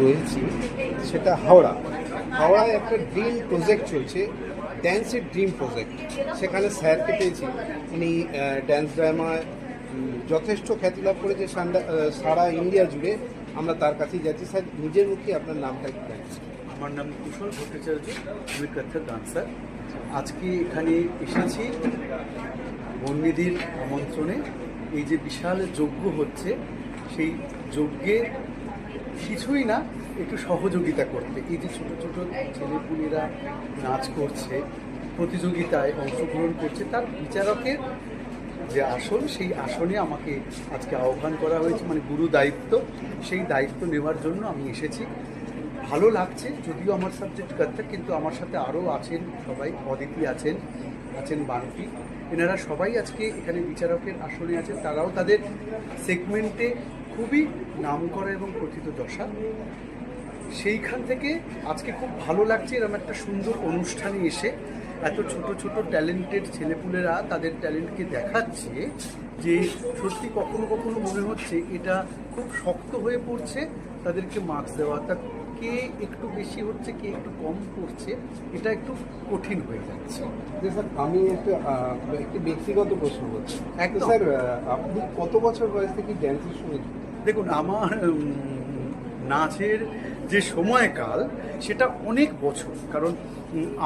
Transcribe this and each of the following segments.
রয়েছি সেটা হাওড়ায় একটা ড্রিম প্রজেক্ট চলছে, ড্যান্সের ড্রিম প্রজেক্ট। সেখানে স্যারকে পেয়েছি, উনি ড্যান্স ড্রামায় যথেষ্ট খ্যাতি লাভ করেছে সারা ইন্ডিয়া জুড়ে। আমরা তার কাছেই যাচ্ছি। স্যার, নিজের মুখে আপনার নামটা একটু জানছি। আমার নাম কুশল ভট্টাচার্য, আমি কত্থক ডান্সার। আজকে এখানে এসেছি বন্যিদির আমন্ত্রণে। এই যে বিশাল যজ্ঞ হচ্ছে, সেই যজ্ঞে কিছুই না, একটু সহযোগিতা করতে। এই যে ছোটো ছোটো ছেলেপুলেরা নাচ করছে, প্রতিযোগিতায় অংশগ্রহণ করছে, তার বিচারকের যে আসন, সেই আসনে আমাকে আজকে আহ্বান করা হয়েছে, মানে গুরু দায়িত্ব, সেই দায়িত্ব নেওয়ার জন্য আমি এসেছি। ভালো লাগছে, যদিও আমার সাবজেক্ট কত্থক, কিন্তু আমার সাথে আরও আছেন সবাই, অদিতি আছেন বানফি, এনারা সবাই আজকে এখানে বিচারকের আসনে আছেন। তারাও তাদের সেগমেন্টে খুবই নামকরা এবং প্রথিত দশা। সেইখান থেকে আজকে খুব ভালো লাগছে এরকম একটা সুন্দর অনুষ্ঠানে এসে এত ছোট ছোট ট্যালেন্টেড ছেলেপুলেরা তাদের ট্যালেন্টকে দেখাচ্ছে, যে সত্যি কখনো কখনো মনে হচ্ছে এটা খুব শক্ত হয়ে পড়ছে তাদেরকে মার্কস দেওয়া। তা কে একটু বেশি হচ্ছে, কে একটু কম করছে, এটা একটু কঠিন হয়ে যাচ্ছে। স্যার, আমি একটি ব্যক্তিগত প্রশ্ন করছি। স্যার, আপনি কত বছর বয়স থেকে ড্যান্সের সঙ্গে? দেখুন, আমার নাচের যে সময়কাল সেটা অনেক বছর। কারণ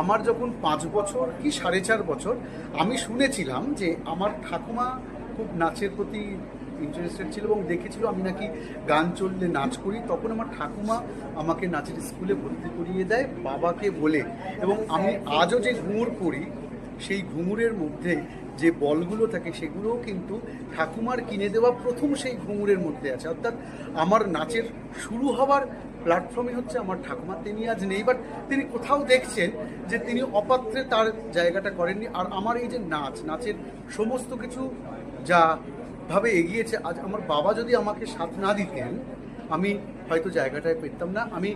আমার যখন 5 বছর কি 4.5 বছর, আমি শুনেছিলাম যে আমার ঠাকুমা খুব নাচের প্রতি ইন্টারেস্টেড ছিল এবং দেখেছিল আমি নাকি গান চললে নাচ করি। তখন আমার ঠাকুমা আমাকে নাচের স্কুলে ভর্তি করিয়ে দেয় বাবাকে বলে। এবং আমি আজও যে ঘুঙুর করি, সেই ঘুঙুরের মধ্যে যে বলগুলো থাকে সেগুলোও কিন্তু ঠাকুমার কিনে দেওয়া প্রথম সেই ঘুঙুরের মধ্যে আছে। অর্থাৎ আমার নাচের শুরু হওয়ার প্ল্যাটফর্মই হচ্ছে আমার ঠাকুমা। তিনি আজ নেই, বাট তিনি কোথাও দেখছেন যে তিনি অপাত্রে তার জায়গাটা করেননি। আর আমার এই যে নাচের সমস্ত কিছু যা ভাবে এগিয়েছে, আজ আমার বাবা যদি আমাকে সাথ না দিতেন আমি হয়তো জায়গাটায় পেতাম না। আমি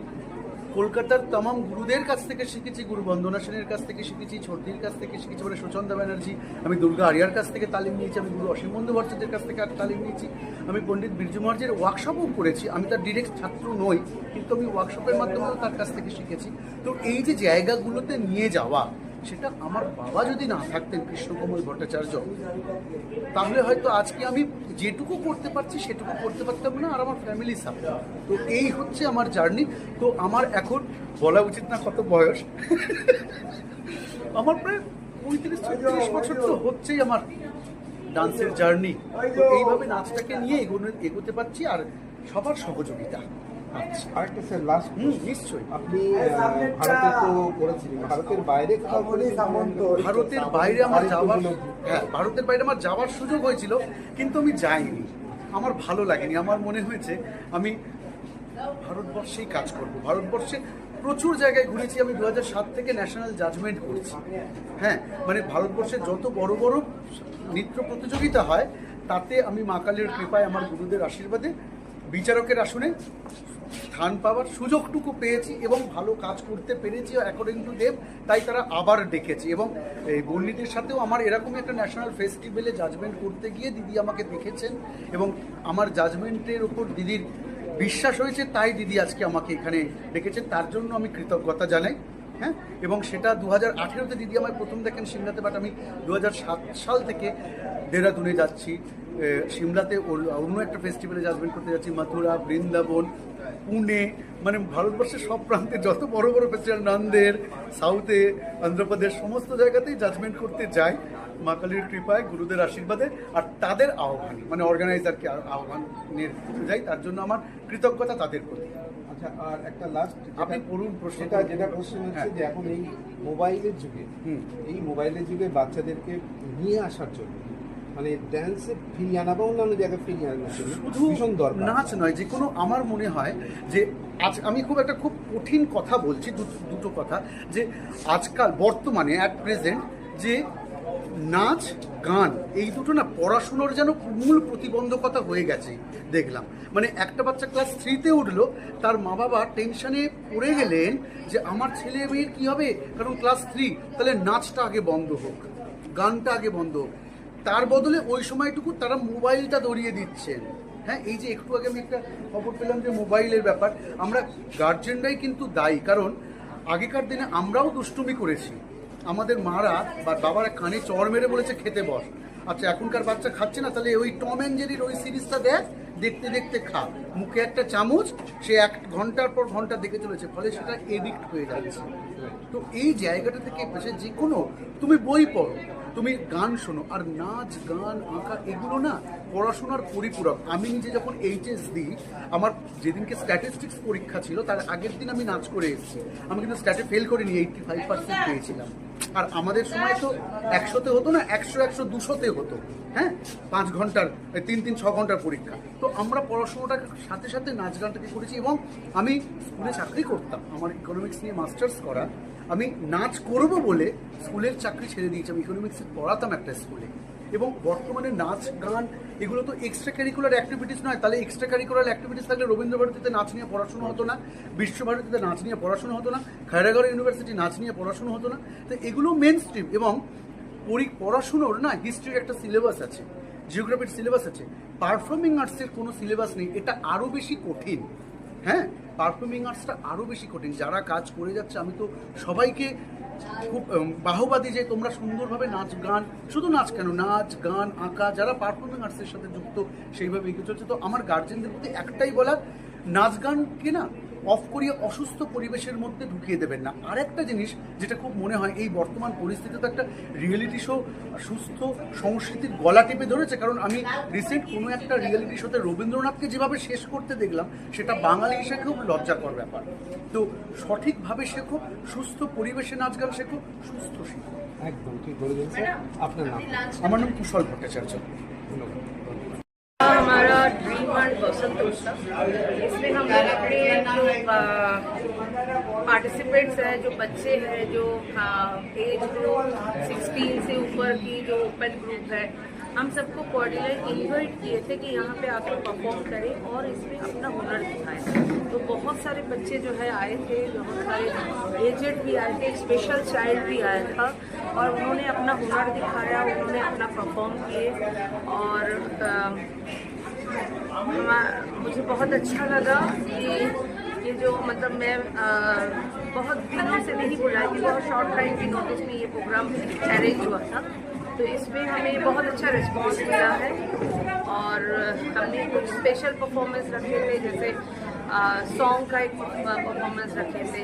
কলকাতার তামাম গুরুদের কাছ থেকে শিখেছি, গুরু বন্দনা সেনের কাছ থেকে শিখেছি, ছর্দির কাছ থেকে শিখেছি, মানে সুচন্দা ব্যানার্জি, আমি দুর্গা আরিয়ার কাছ থেকে তালিম নিয়েছি, আমি গুরু অসীম বন্দ্যোপাধ্যায়ের কাছ থেকে তালিম নিয়েছি, আমি পণ্ডিত বিরজু মহারাজের ওয়ার্কশপও করেছি। আমি তার ডিরেক্ট ছাত্র নই, কিন্তু আমি ওয়ার্কশপের মাধ্যমেও তার কাছ থেকে শিখেছি। তো এই যে জায়গাগুলোতে নিয়ে যাওয়া, সেটা আমার বাবা যদি না থাকতেন কৃষ্ণকমল ভট্টাচার্য, তাহলে হয়তো আজকে আমি যেটুকু করতে পারছি সেটুকু করতে পারতাম না, আর আমার ফ্যামিলি সাপোর্ট। তো এই হচ্ছে আমার জার্নি। তো আমার এখন বলা উচিত না কত বয়স, আমার প্রায় 35-36 বছর তো হচ্ছেই আমার ডান্সের জার্নি। তো এইভাবে নাচটাকে নিয়ে এগোতে পারছি, আর সবার সহযোগিতা। আচ্ছা, আরেকটা স্যার, লাস্ট নিশ্চয়ই। আপনি ভারতে তো করেছিলেন, ভারতের বাইরে ভারতের বাইরে আমার যাওয়ার সুযোগ হয়েছিল, কিন্তু আমি যাইনি। আমার ভালো লাগেনি। আমার মনে হয়েছে আমি ভারতবর্ষেই কাজ করব। ভারতবর্ষে প্রচুর জায়গায় ঘুরেছি। আমি 2007 থেকে ন্যাশনাল জাজমেন্ট করছি। হ্যাঁ, মানে ভারতবর্ষে যত বড় বড় নৃত্য প্রতিযোগিতা হয়, তাতে আমি মা কালীর কৃপায়, আমার গুরুদের আশীর্বাদে বিচারকের আসনে স্থান পাওয়ার সুযোগটুকু পেয়েছি এবং ভালো কাজ করতে পেরেছি অ্যাকর্ডিং টু দেব। তাই তারা আবার ডেকেছে। এবং এই বন্যিদের সাথেও আমার এরকম একটা ন্যাশনাল ফেস্টিভ্যালে জাজমেন্ট করতে গিয়ে দিদি আমাকে দেখেছেন এবং আমার জাজমেন্টের উপর দিদির বিশ্বাস হয়েছে, তাই দিদি আজকে আমাকে এখানে ডেকেছেন। তার জন্য আমি কৃতজ্ঞতা জানাই। হ্যাঁ, এবং সেটা 2018-তে দিদি আমায় প্রথম দেখেন সিমলাতে, বাট আমি 2007 সাল থেকে দেহরাদুনে যাচ্ছি, সিমলাতে অন্য একটা ফেস্টিভ্যালে জাজমেন্ট করতে যাচ্ছি, মথুরা, বৃন্দাবন, পুনে, মানে ভারতবর্ষের সব প্রান্তে যত বড় বড় ফেস্টিভ্যাল, নান্দের, সাউথে, অন্ধ্রপ্রদেশ, সমস্ত জায়গাতেই জাজমেন্ট করতে যাই মা কালীর কৃপায়, গুরুদের আশীর্বাদে, আর তাদের আহ্বান, মানে অর্গানাইজারকে আহ্বানের যাই, তার জন্য আমার কৃতজ্ঞতা তাদের প্রতি। আচ্ছা, আর একটা লাস্ট, আপনি পড়ুন প্রশ্নটা। যেটা প্রশ্ন হচ্ছে যে এখন এই মোবাইলের যুগে বাচ্চাদেরকে নিয়ে আসার জন্য, মানে ড্যান্সে ফিরিয়ে আনা বা অন্যান্য জায়গায় ফিরিয়ে আনার জন্য শুধু ভীষণ দরকার। নাচ নয়, যে কোনো, আমার মনে হয় যে আজ আমি খুব কঠিন কথা বলছি, দুটো কথা, যে আজকাল বর্তমানে অ্যাট প্রেজেন্ট যে নাচ গান এই দুটো না পড়াশুনোর যেন মূল প্রতিবন্ধকতা হয়ে গেছে দেখলাম। মানে একটা বাচ্চা ক্লাস 3-তে উঠলো, তার মা বাবা টেনশনে পড়ে গেলেন যে আমার ছেলে মেয়ের কী হবে, কারণ ক্লাস 3, তাহলে নাচটা আগে বন্ধ হোক, গানটা আগে বন্ধ হোক। তার বদলে ওই সময়টুকু তারা মোবাইলটা ধরিয়ে দিচ্ছেন। হ্যাঁ, এই যে একটু আগে আমি একটা খবর পেলাম যে মোবাইলের ব্যাপার, আমরা গার্জেনরাই কিন্তু দায়ী। কারণ আগেকার দিনে আমরাও দুষ্টুমি করেছি, আমাদের মারা বা বাবারা কানে চড় মেরে বলেছে খেতে বস। আচ্ছা, এখনকার বাচ্চা খাচ্ছে না, তাহলে ওই টম অ্যান্ড জেরির ওই সিরিজটা দেখতে দেখতে খা, মুখে একটা চামচ, সে 1 ঘন্টার পর ঘন্টা দেখে চলেছে, ফলে সেটা এডিক্ট হয়ে যাচ্ছে। তো এই জায়গাটা থেকে এসে যে কোনো তুমি বই পড়ো, তুমি গান শোনো, আর নাচ গান আঁকা এগুলো না পড়াশোনার পরিপূরক। আমি নিজে যখন এইচএস দিই, আমার যেদিনকে স্ট্যাটিস্টিক্স পরীক্ষা ছিল তার আগের দিন আমি নাচ করে এসেছি, আমি কিন্তু স্ট্যাটে ফেল করিনি, 85% পেয়েছিলাম। আর আমাদের সময় তো 100-তে হতো না, 100, 200-তে হতো। হ্যাঁ, 5 ঘন্টার 3-6 ঘন্টার পরীক্ষা। তো আমরা পড়াশোনাটার সাথে সাথে নাচ গানটাকে করেছি। এবং আমি স্কুলে চাকরি করতাম, আমার ইকোনমিক্স নিয়ে মাস্টার্স করা, আমি নাচ করব বলে স্কুলের চাকরি ছেড়ে দিয়েছি। আমি ইকোনমিক্সে পড়াতাম একটা স্কুলে। এবং বর্তমানে নাচ গান এগুলো তো এক্সট্রা কারিকুলার অ্যাক্টিভিটিস নয়। তাহলে এক্সট্রা কারিকুলার অ্যাক্টিভিটিস থাকলে রবীন্দ্রভারতীতে নাচ নিয়ে পড়াশোনা হতো না, বিশ্বভারতীতে নাচ নিয়ে পড়াশোনা হতো না, খায়রাগড় ইউনিভার্সিটি নাচ নিয়ে পড়াশোনা হতো না। তো এগুলো মেন স্ট্রিম। এবং পড়াশুনোর না হিস্ট্রির একটা সিলেবাস আছে, জিওগ্রাফির সিলেবাস আছে, পারফর্মিং আর্টসের কোনো সিলেবাস নেই। এটা আরও বেশি কঠিন। হ্যাঁ, পারফর্মিং আর্টসটা আরও বেশি কঠিন। যারা কাজ করে যাচ্ছে, আমি তো সবাইকে খুব বাহবা দিই যে তোমরা সুন্দরভাবে নাচ গান, শুধু নাচ কেন, নাচ গান আঁকা, যারা পারফর্মিং আর্টসের সাথে যুক্ত সেইভাবে এগিয়ে চলছে। তো আমার গার্জেনদের প্রতি একটাই বলার, নাচ গানকে না অফ করিয়ে অসুস্থ পরিবেশের মধ্যে ঢুকিয়ে দেবেন না। আর একটা জিনিস যেটা খুব মনে হয়, এই বর্তমান পরিস্থিতিতে একটা রিয়েলিটি শো সুস্থ সংস্কৃতির গলা টিপে ধরেছে। কারণ আমি রিসেন্ট কোনো একটা রিয়েলিটি শোতে রবীন্দ্রনাথকে যেভাবে শেষ করতে দেখলাম, সেটা বাঙালি হিসেবে খুব লজ্জাকর ব্যাপার। তো সঠিকভাবে শেখো, সুস্থ পরিবেশে নাচ গান শেখো, সুস্থ শেখো। একদম ঠিক বলেছেন স্যার। আপনার নাম? আমার নাম কুশল ভট্টাচার্য। ধন্যবাদ। हमारा ड्रीम आर्ट बसंत उत्सव, इसमें हम अपने जो पार्टिसिपेंट्स हैं, जो बच्चे हैं, जो एज ग्रुप 16 से ऊपर की जो ओपन ग्रुप है, हम सबको कॉर्डिनेट इन्वाइट किए थे कि यहाँ पे आकर परफॉर्म करें और इसमें अपना हुनर दिखाएं। तो बहुत सारे बच्चे जो है आए थे, बहुत सारे एजेड भी आए थे, स्पेशल चाइल्ड भी आया था, और उन्होंने अपना हुनर दिखाया, उन्होंने अपना परफॉर्म किए। और मुझे बहुत अच्छा लगा कि ये जो मतलब मैं बहुत दिनों से नहीं बुलाई थी, बहुत शॉर्ट टाइम की नोटिस में ये प्रोग्राम अरेंज हुआ था। तो इसमें हमें बहुत अच्छा रिस्पांस मिला है। और हमने कुछ स्पेशल परफॉर्मेंस रखे थे, जैसे सॉन्ग का एक परफॉर्मेंस रखे थे।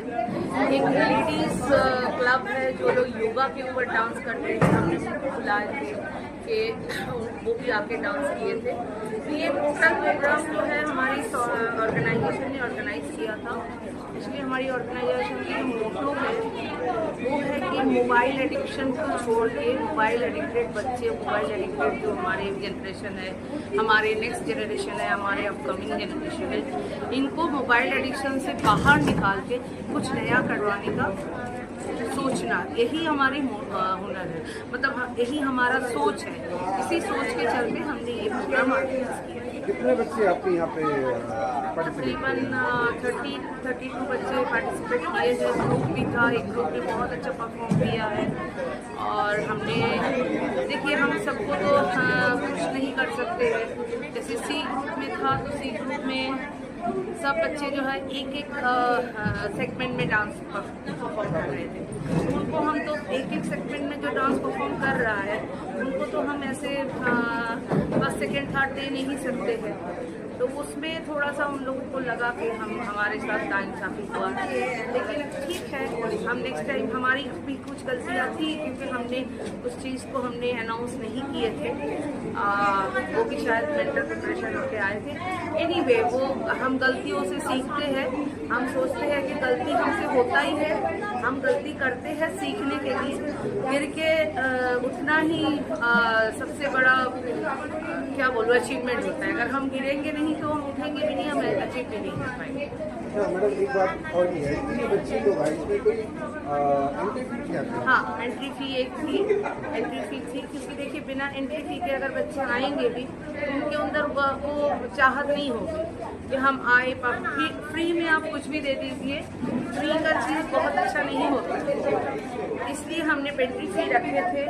एक लेडीज़ क्लब है जो लोग योगा के ऊपर डांस करते हैं, हमने उनको बुलाए थे कि वो भी आके डांस किए थे। ये टोटल प्रोग्राम जो है हमारी ऑर्गेनाइजेशन ने ऑर्गेनाइज किया था। इसलिए हमारी ऑर्गेनाइजेशन की मोटो है वो है कि मोबाइल एडिक्शन को छोड़ के, मोबाइल एडिक्टेड बच्चे, मोबाइल एडिक्टेड जो हमारे जनरेशन है, हमारे नेक्स्ट जनरेशन है, हमारे अपकमिंग जनरेशन है, इनको मोबाइल एडिक्शन से बाहर निकाल के कुछ नया करवाने का सोचना, यही हमारी हुनर है, मतलब यही हमारा सोच है। इसी सोच के चलते हमने ये प्रोग्राम ऑर्गेनाइज किया। कितने बच्चे आपके यहाँ पे तकरीबन 32 बच्चे पार्टिसिपेट किए थे। ग्रुप भी था, एक ग्रुप ने बहुत अच्छा परफॉर्म किया है। और हमने देखिए, हम सबको तो कुछ नहीं कर सकते हैं। जैसे सी ग्रुप में था, तो सी ग्रुप में सब बच्चे जो है एक सेगमेंट में डांस परफॉर्म कर रहे थे। उनको हम तो एक सेगमेंट में जो डांस परफॉर्म कर रहा है, उनको तो हम ऐसे फर्स्ट सेकंड थर्ड दे नहीं सकते हैं। तो उसमें थोड़ा सा उन लोगों को लगा कि हमारे साथ नाइंसाफी हुआ, लेकिन ठीक है, हम नेक्स्ट टाइम, हमारी भी कुछ गलतियाँ थी क्योंकि हमने उस चीज़ को हमने अनाउंस नहीं किए थे। वो भी शायद मेंटल प्रिपरेशन होके आए थे। एनीवे, वो हम गलतियों से सीखते हैं। हम सोचते हैं कि गलती हमसे होता ही है, हम गलती करते हैं सीखने के लिए। गिर के उठना ही सबसे बड़ा क्या बोलूँ अचीवमेंट होता है। अगर हम गिरेंगे नहीं तो हम उठेंगे भी नहीं, हम अचीव भी नहीं कर पाएंगे। मैडम, एक बात और ये है कि बच्चे लोग आए, इसमें कोई एंट्री फी क्या था? हाँ, एंट्री फी एक थी, एंट्री फी थी क्योंकि देखिए, बिना एंट्री फी के अगर बच्चे आएंगे भी तो उनके अंदर वो चाहत नहीं होगी कि हम आए। फ्री में आप कुछ भी दे दीजिए, फ्री का चीज़ बहुत अच्छा नहीं होता, इसलिए हमने एंट्री फी रखे थे।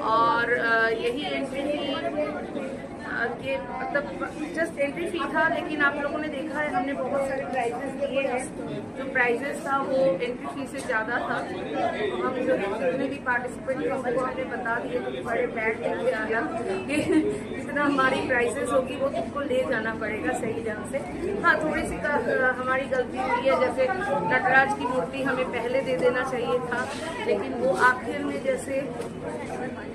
और यही एंट्री फी ये मतलब जस्ट एंट्री फी था, लेकिन आप लोगों ने देखा है हमने बहुत सारे प्राइजेस दिए हैं। जो प्राइजेस था वो एंट्री फी से ज़्यादा था। हम जो जितने भी पार्टिसिपेंट थे उनको हमने बता दिए कि तुम्हारे बैग लेके आना, कि जितना हमारी प्राइजेस होगी वो तुमको ले जाना पड़ेगा सही ढंग से। हाँ, थोड़ी सी हमारी गलती हुई है, जैसे नटराज की मूर्ति हमें पहले दे देना चाहिए था, लेकिन वो आखिर में जैसे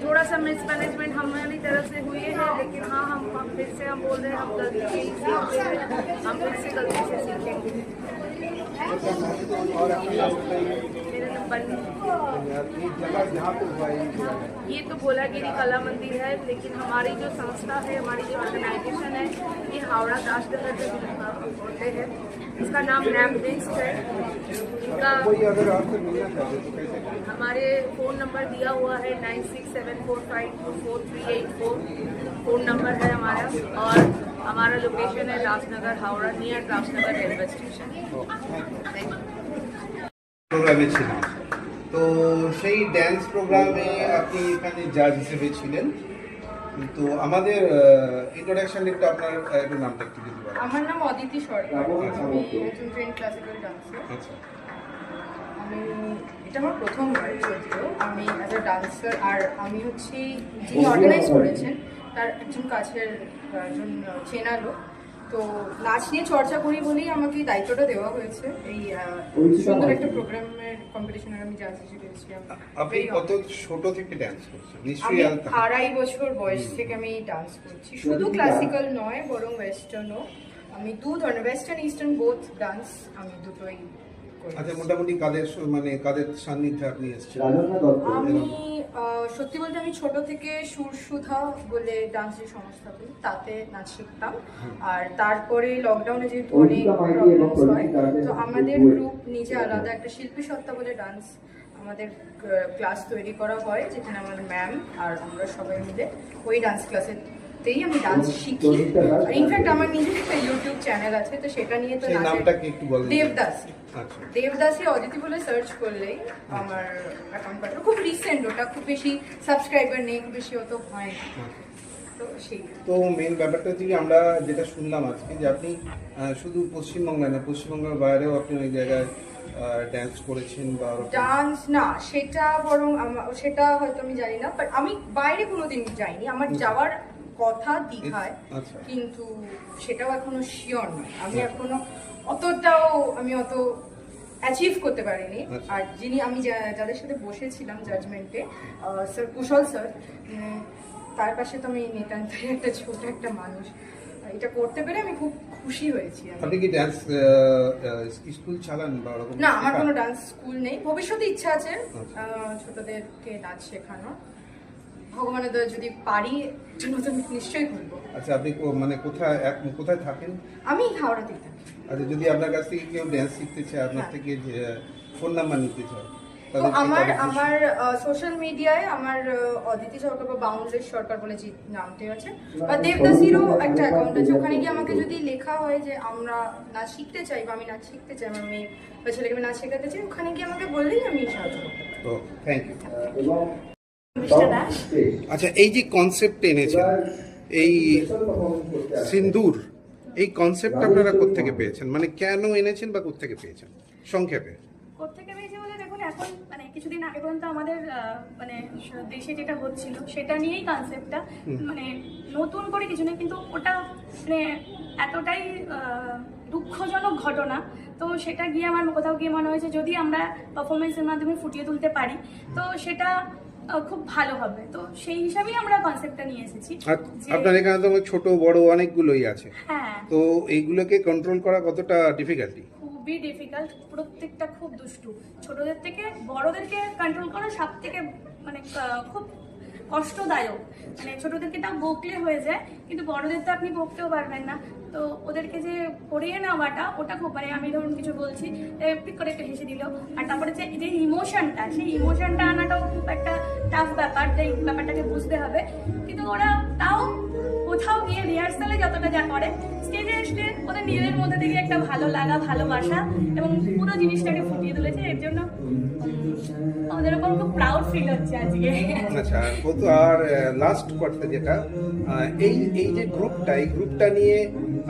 थोड़ा सा मिसमैनेजमेंट हमारी तरफ से हुई है। लेकिन हाँ, हम फिर से हम बोल रहे हैं, हम गलती से ही सीखते हैं, हम फिर से गलती से सीखेंगे। और अपनी बात बताइए, मेरा नंबर ये जगह जहाँ पे हुआ है ये तो बोलागिरी कला मंदिर है, लेकिन हमारी जो संस्था है, हमारी जो ऑर्गेनाइजेशन है, ये हावड़ा दाशनगर से होते हैं। इसका नाम रैम्पिंग्स है। इनका कोई अगर आपसे मिलना चाहते तो कैसे करें? हमारे फ़ोन नंबर दिया हुआ है 9674524384 फ़ोन नंबर है हमारा, और हमारा लोकेशन है Rajnagar Howrah, near Rajnagar railway station. প্রোগ্রামে ছিলাম, তো সেই ড্যান্স প্রোগ্রামে আপনি এখানে জাজ হিসেবে ছিলেন। তো আমাদের ইন্ট্রোডাকশন একটু আপনার একটু নামটা একটু যদি বলেন। আমার নাম অদিতি সরকার, আমি একজন ট্রেন ক্লাসিক্যাল ডান্সার। আচ্ছা, আমি এটা আমার প্রথমবার যদিও আমি অ্যাজ এ ডান্সার, আর আমি হচ্ছি যিনি অর্গানাইজ করেছেন তার একজন কাছের একজন চেনা লোক। তো নাচ নিয়ে চর্চা করি বলেই আমাকে এই দায়িত্বটা দেওয়া হয়েছে। এই সুন্দর একটা প্রোগ্রামের কম্পিটিশনের আমি জাজ হিসেবে এসেছিলাম। আপনি কত ছোট থেকে ড্যান্স করছেন? আমি নিশ্চয়ই 2.5 বছর বয়স থেকে আমি ডান্স করছি, শুধু ক্লাসিক্যাল নয় বরং ওয়েস্টার্নও। আমি দু ধরনের, ওয়েস্টার্ন ইস্টার্ন বোথ ডান্স আমি দুটোই করি। আচ্ছা, মোটামুটি মানে কাদের সান্নিধ্যে আপনি এসেছেন? আমি সত্যি বলতে আমি ছোট থেকে সুরসুধা বলে ডান্স যে সংস্থা করি তাতে নাচ শিখতাম। আর তারপরে লকডাউনে যেহেতু অনেক প্রবলেমস হয়, তো আমাদের গ্রুপ নিজে আলাদা একটা শিল্পী সত্তা বলে ডান্স আমাদের ক্লাস তৈরি করা হয়, যেখানে আমার ম্যাম আর আমরা সবাই মিলে ওই ডান্স ক্লাসেতেই আমি ডান্স শিখি। আর ইনফ্যাক্ট আমার নিজের একটা ইউটিউব চ্যানেল আছে, তো সেটা নিয়ে তো সেই নামটা কি একটু বলেন? দেবদাসী। আচ্ছা, দেবদাসী অদিতি বলে সার্চ করলেই আমার অ্যাকাউন্ট পাঠাবো। খুব রিসেন্ট, ওটা খুব বেশি সাবস্ক্রাইবার নেই, খুব বেশি অত হয় না। তো সেই তো মেন ব্যাপারটা হচ্ছে কি, আমরা যেটা শুনলাম আজকে যে আপনি শুধু পশ্চিমবঙ্গে না, পশ্চিমবঙ্গের বাইরেও আপনি ওই জায়গায় ড্যান্স করেছেন বা ওরকম? ডান্স না, সেটা বরং সেটা হয়তো আমি জানি না, বাট আমি বাইরে কোনোদিন যাইনি। আমার যাওয়ার কথা দীঘায়, আচ্ছা। কিন্তু সেটাও এখনো শিওর নয়। আমি আচ্ছা। এখনো অতটাও অত অ্যাচিভ করতে পারিনি। আচ্ছা। আর যিনি আমি যাদের সাথে বসেছিলাম জাজমেন্টে, স্যার কুশল স্যার, তার পাশে তো আমি নিতান্তই একটা ছোট একটা মানুষ। এটা করতে পেরে আমি খুব খুশি হয়েছি। আপনি কি ডান্স স্কুল চালান বা ওরকম? না, আমার কোনো ডান্স স্কুল নেই। ভবিষ্যতে ইচ্ছা আছে আচ্ছা। ছোটদেরকে নাচ শেখানো। ভগবানের দয়া যদি পারি নতুন নিশ্চয়ই করবো। আচ্ছা, আপনি মানে কোথায় থাকেন? আমি হাওড়াতেই থাকি। আচ্ছা, যদি আপনার কাছ থেকে কেউ ড্যান্স শিখতে চায়, আপনার থেকে ফোন নাম্বার নিতে চায়, তো আমার সোশ্যাল মিডিয়ায় আমার অদিতি সরকার বা বাউন্ডারি সরকার বলে যে নামটি আছে, বা দেবদাসীরও একটা অ্যাকাউন্ট আছে। ওখানে গিয়ে আমাকে যদি লেখা হয় যে আমরা নাচ শিখতে চাই বা আমি নাচ শিখতে চাই, আমার মেয়ে বা ছেলেকে আমি নাচ শেখাতে চাই, ওখানে গিয়ে আমাকে বললেই আমি সাহায্য করতে পারি। তো থ্যাংক ইউ। মিস্টার দাস, আচ্ছা, এই যে কনসেপ্ট এনেছেন, এই সিন্দুর, এই কনসেপ্ট আপনারা কোত্থেকে পেয়েছেন? মানে কেন এনেছেন বা কোত্থেকে পেয়েছেন সংক্ষেপে? কোত্থেকে পেয়েছি বলে দেখুন, এখন মানে কিছুদিন আগে পর্যন্ত আমাদের মানে দেশে যেটা হচ্ছিল সেটা নিয়েই কনসেপ্টটা, মানে নতুন করে কিছু নেই, কিন্তু ওটা মানে এতটাই দুঃখজনক ঘটনা, তো সেটা গিয়ে আমার কোথাও গিয়ে মনে হয়েছে যদি আমরা পারফরমেন্সের মাধ্যমে ফুটিয়ে তুলতে পারি তো সেটা খুব ভালো হবে। তো সেই হিসাবেই আমরা কনসেপ্টটা নিয়ে এসেছি। আপনার এখানে তো ছোট বড় অনেকগুলোই আছে, হ্যাঁ, তো এইগুলোকে কন্ট্রোল করা কতটা ডিফিকাল্টি? খুবই ডিফিকাল্ট, প্রত্যেকটা খুব দুষ্টু। ছোটদের থেকে বড়দেরকে কন্ট্রোল করা সব থেকে মানে খুব কষ্টদায়ক। মানে ছোটদেরকে তাও বকলে হয়ে যায়, কিন্তু বড়দের তো আপনি বকতেও পারবেন না। তো ওদেরকে যে পড়িয়ে নেওয়াটা, ওটা খুব মানে আমি ধরুন কিছু বলছি, পিক করে একটু হেসে দিল, আর তারপরে যে ইমোশনটা, সেই ইমোশনটা আনাটাও খুব একটা টাফ ব্যাপার, এই ব্যাপারটাকে বুঝতে হবে। কিন্তু ওরা তাও কোথাও গিয়ে রিহার্সালে যতটা যা করে স্টেজে এসে ওদের নিজেদের মধ্যে থেকে একটা ভালো লাগা ভালোবাসা এবং পুরো জিনিসটাকে ফুটিয়ে তুলেছে। এর জন্য আমাদের ওপর খুব প্রাউড ফিল হচ্ছে আজকে। আচ্ছা তো আর লাস্ট কথা যেটা এই এই যে গ্রুপটা, এই গ্রুপটা নিয়ে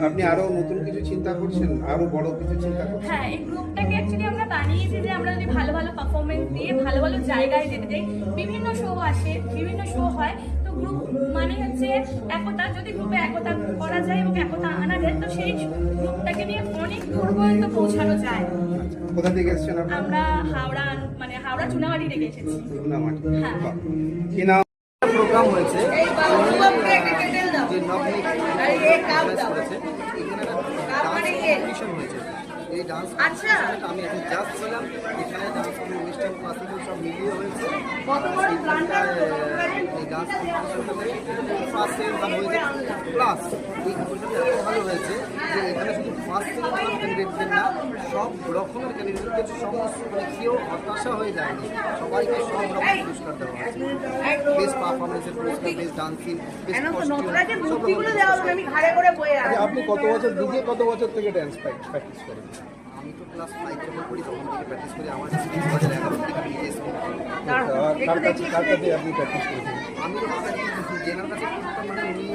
আপনি আরো নতুন কিছু চিন্তা করছেন, আরো বড় কিছু চিন্তা করছেন? হ্যাঁ, এই গ্রুপটাকে অ্যাকচুয়ালি আমরা বানিয়েছি যে আমরা যদি ভালো ভালো পারফরমেন্স দিয়ে ভালো ভালো জায়গায় যেতে চাই। বিভিন্ন শো আসে, বিভিন্ন শো হয়, তো গ্রুপ মানে হচ্ছে একতা। যদি গ্রুপে একতা করা যায় এবং একতা আনা যায় তো সেই গ্রুপটাকে নিয়ে অনেক দূর পর্যন্ত পৌঁছানো যায়। কোথা থেকে এসেছেন আপনি? আমরা হাওড়া চুনাবাড়ি থেকে এসেছি। চুনামাটি। হ্যাঁ। বাহ। কি নাম? প্রোগ্রাম হয়েছে যে নবনীত করেছে, এখানে ডান্স কম্পিটিশন হয়েছে। এই ডান্স কম্পিটিশনটা আমি এখন জাস্ট ছিলাম, এখানে ডান্স ওয়েস্টার্ন ক্লাসিক্যাল সব মিলিয়ে হয়েছে। এই ডান্স কম্পিটিশনটাতে ফার্স্ট সেকেন্ড হয়েছে, প্লাস এই কম্পিটিশনটা এত ভালো হয়েছে যে এখানে শুধু ফার্স্ট সেকেন্ড ক্যান্ডিডেটদের না, সব রকমের ক্যান্ডিডেটদের সমস্ত মানে কেউ হতাশা হয়ে যায়নি, সবাইকে সব রকম পুরস্কার দেওয়া হয়েছে। বেস্ট পারফরমেন্সের পুরস্কার, বেস্ট ডান্সিং, বেস্ট কস্টিউম, আচ্ছা, আপনি কত বছর নিজে কত বছর থেকে ড্যান্স প্র্যাকটিস করেন? আমি তো ক্লাস 5 যখন পড়ি তখন থেকে প্র্যাকটিস করি। আমার 2011 থেকে আমি নিজে স্কুল করি। কার কাছে আপনি প্র্যাকটিস করেছেন? আমি তো প্র্যাকটিস জেনার কাছে করতাম, মানে উনি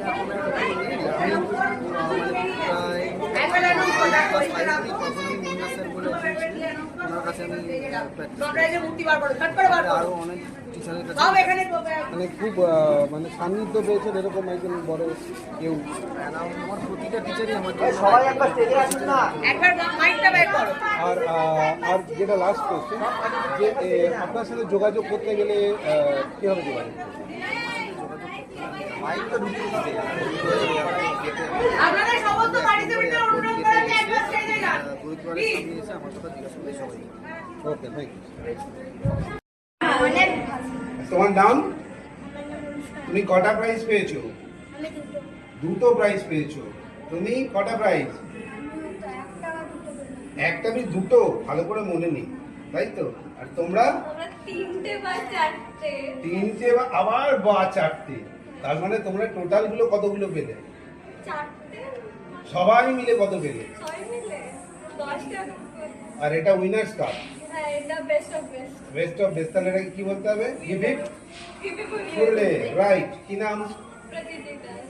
এখন আমি ক্লাস 5 পড়ি তখন আমি মুন্না স্যার বলে একজন ছিলেন, ওনার কাছে আমি প্র্যাকটিস করি। আরও অনেক টিচারের কাছে মানে খুব মানে সান্নিধ্য পেয়েছেন এরকম একজন বড় কেউ? আমার প্রতিটা টিচারই আমার সবাই একবার স্টেজে আসুন না। আর আর যেটা লাস্ট কোশ্চেন, যে আপনার সাথে যোগাযোগ করতে গেলে কীভাবে যোগাযোগ করতে? মাইক তো ঢুকে দিতে আপনাদের সমস্ত পার্টিসিপেন্টদের অনুরোধ করা যে একবার স্টেজে যান। গুরুদ্বারের সামনে এসে আমার কথা জিজ্ঞাসা করলে সবাই। ওকে, থ্যাংক ইউ। তোমার নাম? তুমি কটা প্রাইজ পেয়েছো? দুটো প্রাইজ পেয়েছো। তুমি কটা প্রাইজ? একটা কি দুটো? ভালো করে মনে নেই, তাই তো? আর তোমরা? তিনটে বা আবার বা চারটে। তার মানে তোমরা টোটাল গুলো কতগুলো পেলে? সবাই মিলে কত পেলে? আর এটা winners cup, best of best. তাহলে এটাকে কি বলতে হবে? গিভ ইট ফুলে, রাইট। কি নাম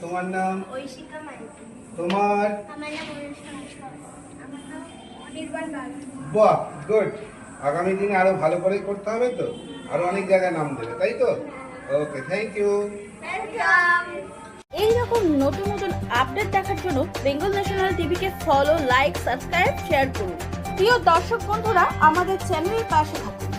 তোমার? নাম? তোমার? বাহ, গুড। আগামী দিনে আরো ভালো করে করতে হবে তো, আরো অনেক জায়গায় নাম দেবে, তাই তো? Okay, thank you. এই রকম নতুন নতুন আপডেট দেখার জন্য বেঙ্গল ন্যাশনাল টিভিকে ফলো, লাইক, সাবস্ক্রাইব, শেয়ার করুন। প্রিয় দর্শক বন্ধুরা, আমাদের চ্যানেলের পাশে থাকুন।